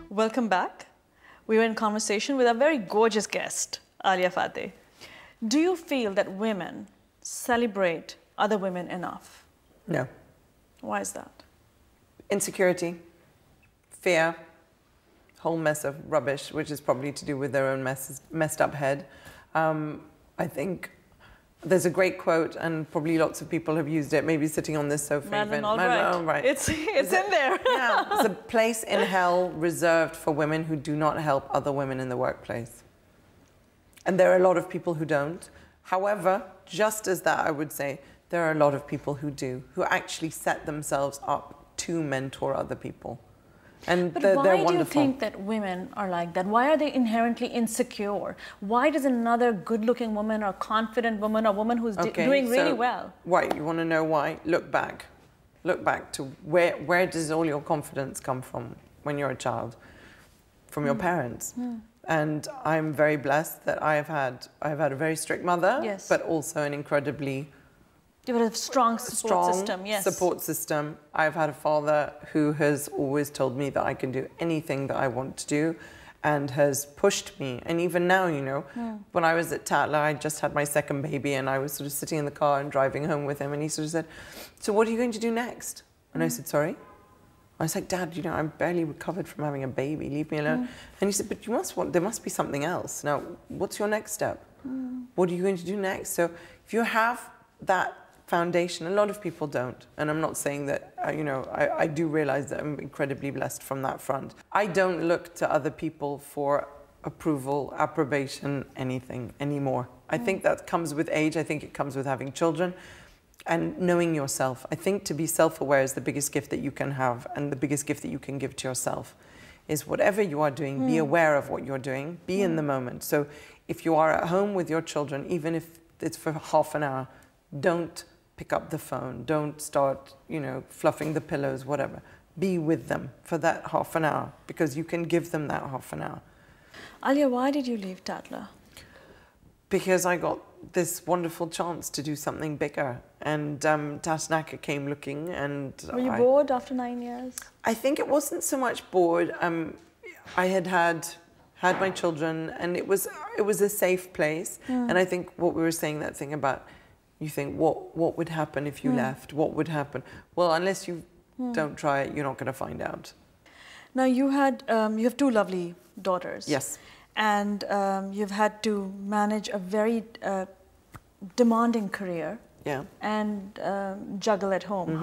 Welcome back. We were in conversation with a very gorgeous guest, Ahlya Fateh. Do you feel that women celebrate other women enough? No. Why is that? Insecurity, fear, whole mess of rubbish, which is probably to do with their own messed up head. I think there's a great quote, and probably lots of people have used it, maybe sitting on this sofa. Madeleine Albright. It's in there. Yeah, it's a place in hell reserved for women who do not help other women in the workplace. And there are a lot of people who don't. However, just as that, I would say, there are a lot of people who do, who actually set themselves up to mentor other people. And but they're why wonderful. do you think that women are like that? Why are they inherently insecure? Why does another good-looking woman or confident woman or woman who's doing really well? Why? You want to know why? Look back. Look back to where does all your confidence come from when you're a child? From your parents. And I'm very blessed that I've had a very strict mother, yes, but also an incredibly strong support system. I've had a father who has always told me that I can do anything that I want to do and has pushed me. And even now, you know, when I was at Tatler, I just had my second baby and I was sort of sitting in the car and driving home with him, and he sort of said, "So what are you going to do next?" And I said, "Sorry?" I was like, "Dad, you know, I'm barely recovered from having a baby. Leave me alone." And he said, "But there must be something else. Now, what's your next step? What are you going to do next?" So if you have that foundation, a lot of people don't, and I'm not saying that, you know, I do realize that I'm incredibly blessed from that front. I don't look to other people for approval, approbation, anything anymore. I think that comes with age. I think it comes with having children and knowing yourself. I think to be self-aware is the biggest gift that you can have, and the biggest gift that you can give to yourself is whatever you are doing, be aware of what you're doing, be in the moment. So if you are at home with your children, even if it's for half an hour, don't pick up the phone, don't start, you know, fluffing the pillows, whatever. Be with them for that half an hour, because you can give them that half an hour. Alia, why did you leave Tatler? Because I got this wonderful chance to do something bigger, and Tasnaka came looking, and were you bored after 9 years? I think it wasn't so much bored. I had my children, and it was a safe place. And I think what we were saying, that thing about, you think, what would happen if you left? What would happen? Well, unless you don't try it, you're not going to find out. Now, you have two lovely daughters. Yes. And you've had to manage a very demanding career. Yeah. And juggle at home.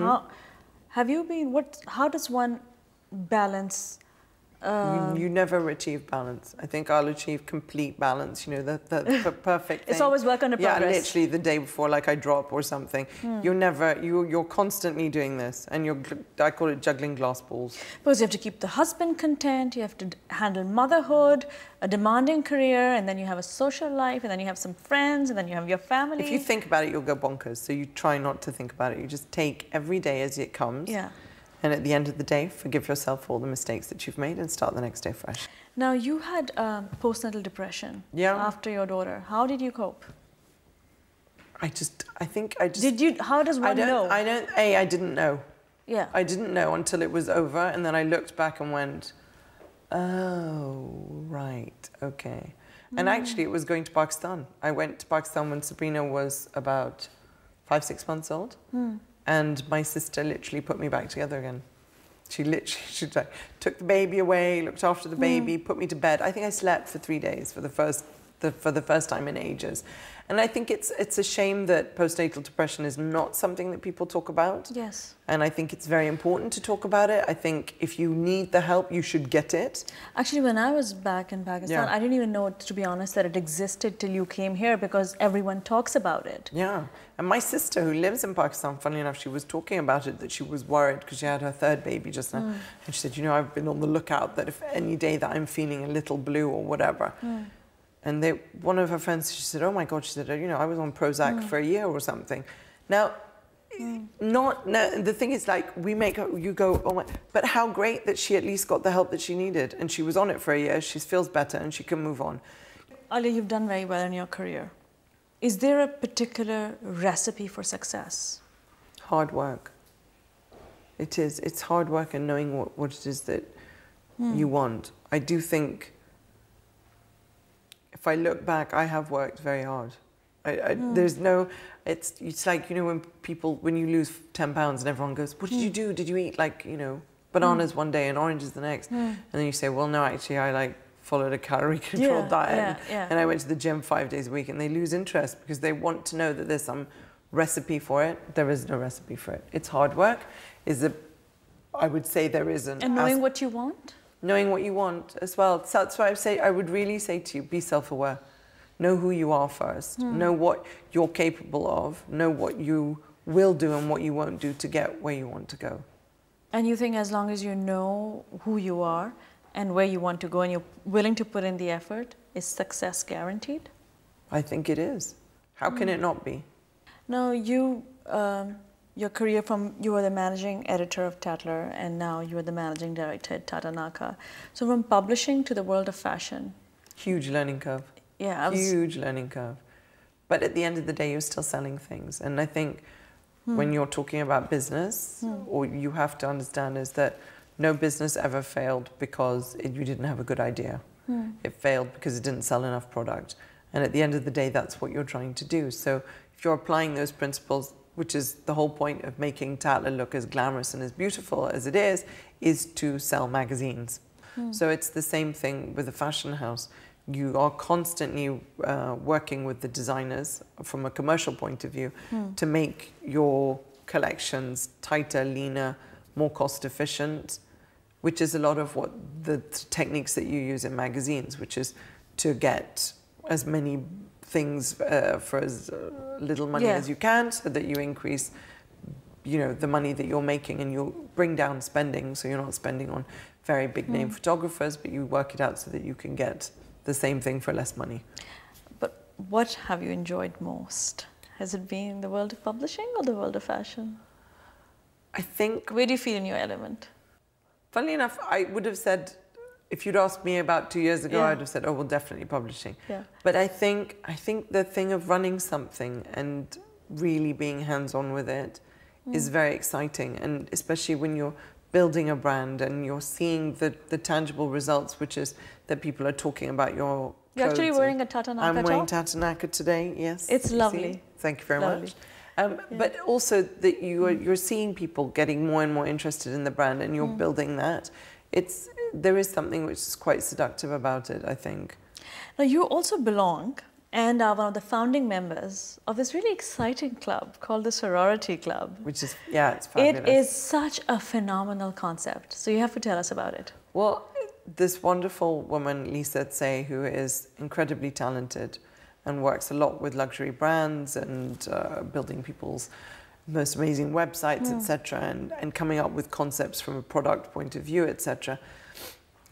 How does one balance? You never achieve balance. I think I'll achieve complete balance, you know, the perfect thing. It's always work under progress. Yeah, literally the day before, like I drop or something. You're constantly doing this, and I call it juggling glass balls. Because you have to keep the husband content, you have to handle motherhood, a demanding career, and then you have a social life, and then you have some friends, and then you have your family. If you think about it, you'll go bonkers. So you try not to think about it. You just take every day as it comes. Yeah. And at the end of the day, forgive yourself for all the mistakes that you've made and start the next day fresh. Now, you had postnatal depression after your daughter. How did you cope? I think I just... Did you, how does one know? I didn't know. Yeah. I didn't know until it was over, and then I looked back and went, oh, right, okay. And actually, it was going to Pakistan. I went to Pakistan when Sabrina was about 5-6 months old. And my sister literally put me back together again. She took the baby away, looked after the baby, put me to bed. I think I slept for 3 days for the first time in ages. And I think it's a shame that postnatal depression is not something that people talk about. Yes. And I think it's very important to talk about it. I think if you need the help, you should get it. Actually, when I was back in Pakistan, I didn't even know, to be honest, that it existed till you came here, because everyone talks about it. Yeah. And my sister, who lives in Pakistan, funnily enough, she was talking about it, that she was worried because she had her third baby just now. And she said, you know, I've been on the lookout that if any day that I'm feeling a little blue or whatever, and one of her friends, she said, oh my God, she said, you know, I was on Prozac for a year or something. Now, the thing is, like, you go, oh my, but how great that she at least got the help that she needed, and she was on it for a year, she feels better, and she can move on. Alia, you've done very well in your career. Is there a particular recipe for success? Hard work. It is. It's hard work and knowing what it is that you want. I do think, if I look back, I have worked very hard. There's no, it's like, you know, when you lose 10 pounds and everyone goes, what did you do? Did you eat like, you know, bananas one day and oranges the next? And then you say, well, no, actually I like followed a calorie controlled diet and I went to the gym 5 days a week, and they lose interest because they want to know that there's some recipe for it. There is no recipe for it. It's hard work. I would say there isn't. And knowing what you want? Knowing what you want as well. So that's why I would really say to you, be self-aware. Know who you are first. Know what you're capable of. Know what you will do and what you won't do to get where you want to go. And you think as long as you know who you are and where you want to go and you're willing to put in the effort, is success guaranteed? I think it is. How can it not be? No, your career you were the managing editor of Tatler, and now you are the managing director at Tata Naka. So from publishing to the world of fashion. Huge learning curve. Yeah. Huge learning curve. But at the end of the day, you're still selling things. And I think when you're talking about business, all you have to understand is that no business ever failed because you didn't have a good idea. It failed because it didn't sell enough product. And at the end of the day, that's what you're trying to do. So if you're applying those principles, which is the whole point of making Tatler look as glamorous and as beautiful as it is to sell magazines. So it's the same thing with a fashion house. You are constantly working with the designers from a commercial point of view to make your collections tighter, leaner, more cost efficient, which is a lot of what the techniques that you use in magazines, which is to get as many things for as little money as you can, so that you increase, you know, the money that you're making, and you'll bring down spending, so you're not spending on very big name photographers, but you work it out so that you can get the same thing for less money. But what have you enjoyed most? Has it been the world of publishing or the world of fashion? I think... Where do you feel in your element? Funnily enough, I would have said, if you'd asked me about 2 years ago, I'd have said, oh, well, definitely publishing. But I think the thing of running something and really being hands-on with it is very exciting. And especially when you're building a brand and you're seeing the tangible results, which is that people are talking about your You're actually wearing a Tata Naka I'm top? wearing Tata Naka today, yes. It's lovely. See? Thank you very much. But also that you're seeing people getting more and more interested in the brand, and you're building that. There is something which is quite seductive about it, I think. Now, you also belong and are one of the founding members of this really exciting club called the Sorority Club. Which is, it's fabulous. It is such a phenomenal concept. So you have to tell us about it. Well, this wonderful woman, Lisa Tse, who is incredibly talented and works a lot with luxury brands and building people's most amazing websites, etc., and coming up with concepts from a product point of view, etc.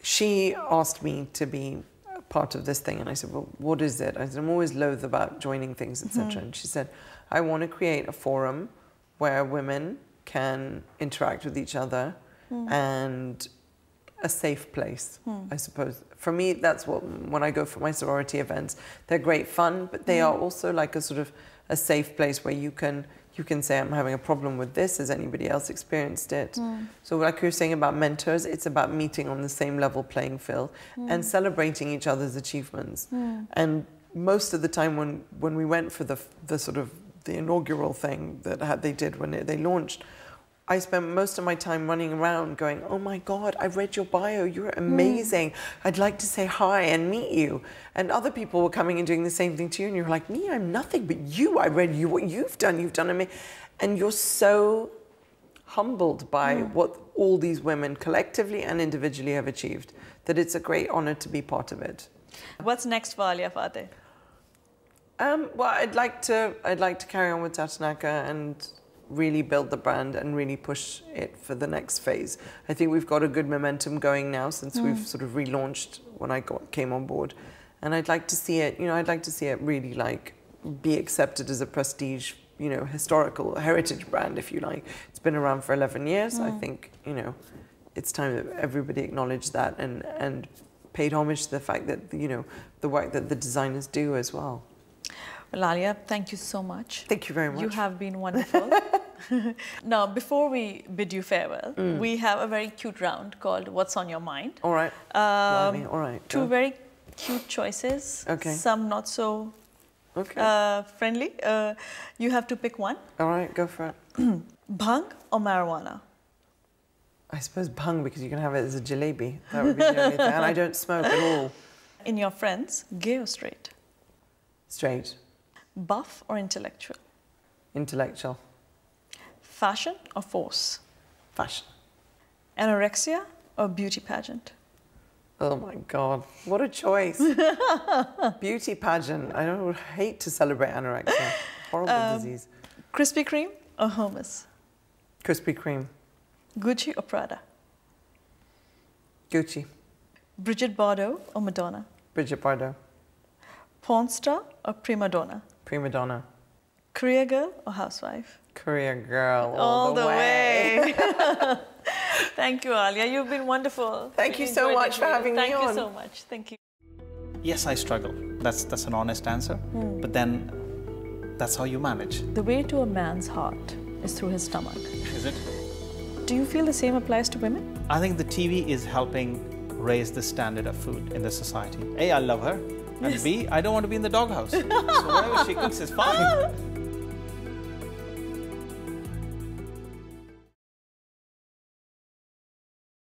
She asked me to be part of this thing, and I said, well, what is it? I said, I'm always loath about joining things, etc. And she said, I want to create a forum where women can interact with each other and a safe place, I suppose. For me, that's what, when I go for my sorority events, they're great fun, but they are also like a sort of a safe place where you can say, I'm having a problem with this. Has anybody else experienced it? So like you were saying about mentors, it's about meeting on the same level playing field and celebrating each other's achievements. And most of the time when we went for the sort of the inaugural thing that they did when they launched, I spent most of my time running around going, oh my God, I've read your bio, you're amazing. I'd like to say hi and meet you. And other people were coming and doing the same thing to you, and you're like, me, I'm nothing, but you, I read you, what you've done amazing. And you're so humbled by what all these women collectively and individually have achieved, that it's a great honor to be part of it. What's next for Ahlya Fateh? Well, I'd like to carry on with Tata Naka and really build the brand and really push it for the next phase. I think we've got a good momentum going now since we've sort of relaunched when I came on board, and I'd like to see it. I'd like to see it really like be accepted as a prestige, historical heritage brand, if you like. It's been around for 11 years. I think it's time that everybody acknowledged that and paid homage to the fact that the work that the designers do as well. Well, Alia, thank you so much. Thank you very much. You have been wonderful. Now, before we bid you farewell, we have a very cute round called What's on Your Mind? All right. All right. Two Go. very cute choices. Okay. Some not so friendly. You have to pick one. All right, go for it. Bhang or marijuana? I suppose bhang, because you can have it as a jalebi. That would be the only thing. And I don't smoke at all. In your friends, gay or straight? Straight. Buff or intellectual? Intellectual. Fashion or force? Fashion. Anorexia or beauty pageant? Oh my God, what a choice. Beauty pageant. I would hate to celebrate anorexia. Horrible disease. Krispy Kreme or hummus? Krispy Kreme. Gucci or Prada? Gucci. Bridget Bardot or Madonna? Bridget Bardot. Porn star or prima donna? Prima donna. Career girl or housewife? Career girl all the way. Thank you, Alia. You've been wonderful. Thank you so much for having me on. Thank you so much. Thank you. Yes, I struggle. That's an honest answer. But then, that's how you manage. The way to a man's heart is through his stomach. Is it? Do you feel the same applies to women? I think the TV is helping raise the standard of food in the society. A, I love her. And B, I don't want to be in the doghouse. So whatever she cooks is fine.